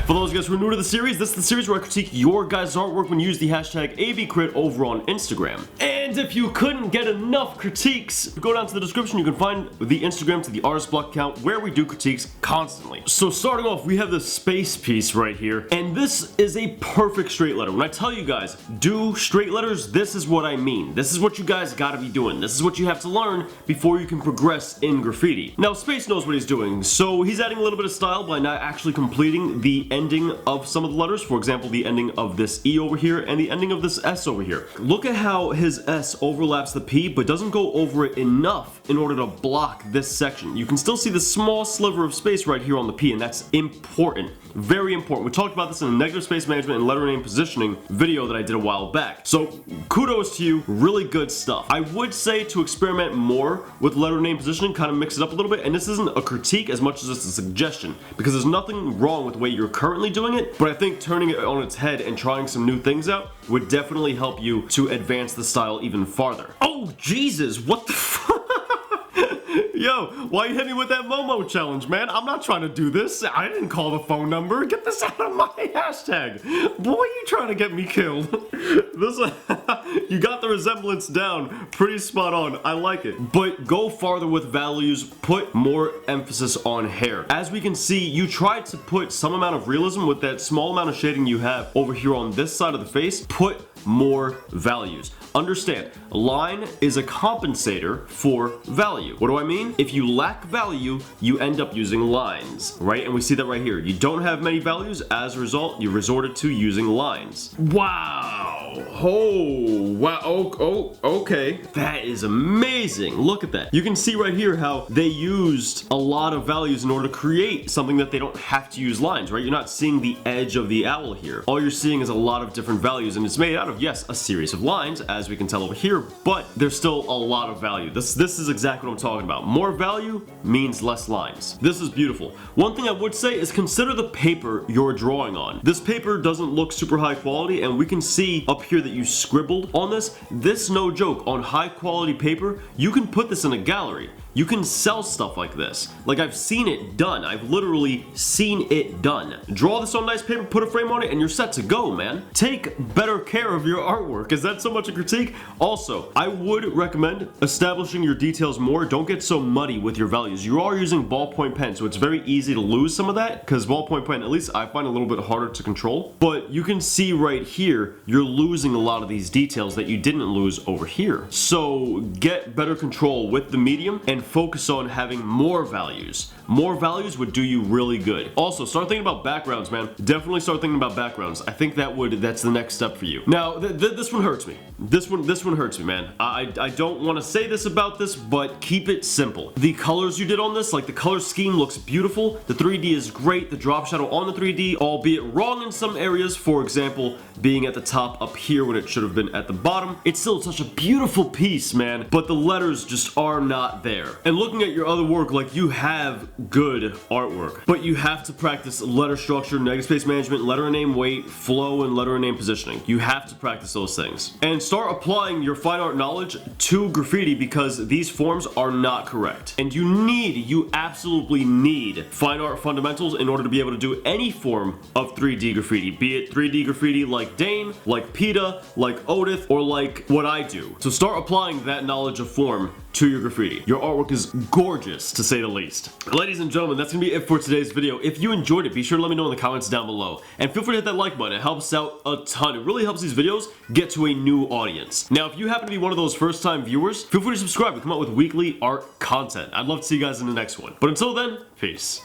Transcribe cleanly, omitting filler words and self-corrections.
For those of you guys who are new to the series, this is the series where I critique your guys' artwork when you use the hashtag ABCrit over on Instagram. And if you couldn't get enough critiques, go down to the description, you can find the Instagram to the artist block account where we do critiques constantly. So starting off, we have the space piece right here, and this is a perfect straight letter. When I tell you guys, do straight letters, this is what I mean. This is what you guys gotta be doing. This is what you have to learn before you can progress in graffiti. Now, Space knows what he's doing, so he's adding a little bit of style by not actually completing the ending of some of the letters. For example, the ending of this E over here and the ending of this S over here. Look at how his S overlaps the P but doesn't go over it enough in order to block this section. You can still see the small sliver of space right here on the P, and that's important. Very important. We talked about this in a negative space management and letter name positioning video that I did a while back. So kudos to you, really good stuff. I would say to experiment more with letter name positioning, kind of mix it up a little bit, and this isn't a critique as much as it's a suggestion, because there's nothing wrong with the way you're currently doing it, but I think turning it on its head and trying some new things out would definitely help you to advance the style even farther. Oh Jesus, what the fuck? Yo, why you hit me with that Momo challenge, man? I'm not trying to do this. I didn't call the phone number. Get this out of my hashtag. Boy, you trying to get me killed. You got the resemblance down pretty spot on. I like it. But go farther with values. Put more emphasis on hair. As we can see, you tried to put some amount of realism with that small amount of shading you have over here on this side of the face. Put more values. Understand, line is a compensator for value. What do I mean? If you lack value, you end up using lines, right? And we see that right here. You don't have many values, as a result, you resorted to using lines. Wow. Oh, wow. Oh, okay. That is amazing. Look at that. You can see right here how they used a lot of values in order to create something that they don't have to use lines, right? You're not seeing the edge of the owl here. All you're seeing is a lot of different values, and it's made out of, yes, a series of lines, as we can tell over here, but there's still a lot of value. This is exactly what I'm talking about. More value means less lines. This is beautiful. One thing I would say is consider the paper you're drawing on. This paper doesn't look super high quality, and we can see up here that you scribbled on this. This, no joke, on high quality paper, you can put this in a gallery. You can sell stuff like this. Like, I've seen it done. I've literally seen it done. Draw this on nice paper, put a frame on it, and you're set to go, man. Take better care of your artwork. Is that so much a critique? Also, I would recommend establishing your details more. Don't get so muddy with your values. You are using ballpoint pen, so it's very easy to lose some of that, because ballpoint pen, at least I find a little bit harder to control. But you can see right here, you're losing a lot of these details that you didn't lose over here. So get better control with the medium and focus on having more values. More values would do you really good. Also, start thinking about backgrounds, man. Definitely start thinking about backgrounds. I think that's the next step for you. Now, this one hurts me. This one hurts me, man. I don't want to say this about this, but keep it simple. The colors you did on this, like the color scheme looks beautiful. The 3D is great. The drop shadow on the 3D, albeit wrong in some areas, for example, being at the top up here when it should have been at the bottom. It's still such a beautiful piece, man, but the letters just are not there. And looking at your other work, like, you have good artwork, but you have to practice letter structure, negative space management, letter name weight, flow, and letter name positioning. You have to practice those things. And start applying your fine art knowledge to graffiti, because these forms are not correct. And you absolutely need fine art fundamentals in order to be able to do any form of 3D graffiti, be it 3D graffiti like Dane, like PETA, like Odith, or like what I do. So start applying that knowledge of form to your graffiti. Your artwork is gorgeous, to say the least. Ladies and gentlemen, that's gonna be it for today's video. If you enjoyed it, be sure to let me know in the comments down below. And feel free to hit that like button. It helps out a ton. It really helps these videos get to a new audience. Now, if you happen to be one of those first-time viewers, feel free to subscribe. We come out with weekly art content. I'd love to see you guys in the next one. But until then, peace.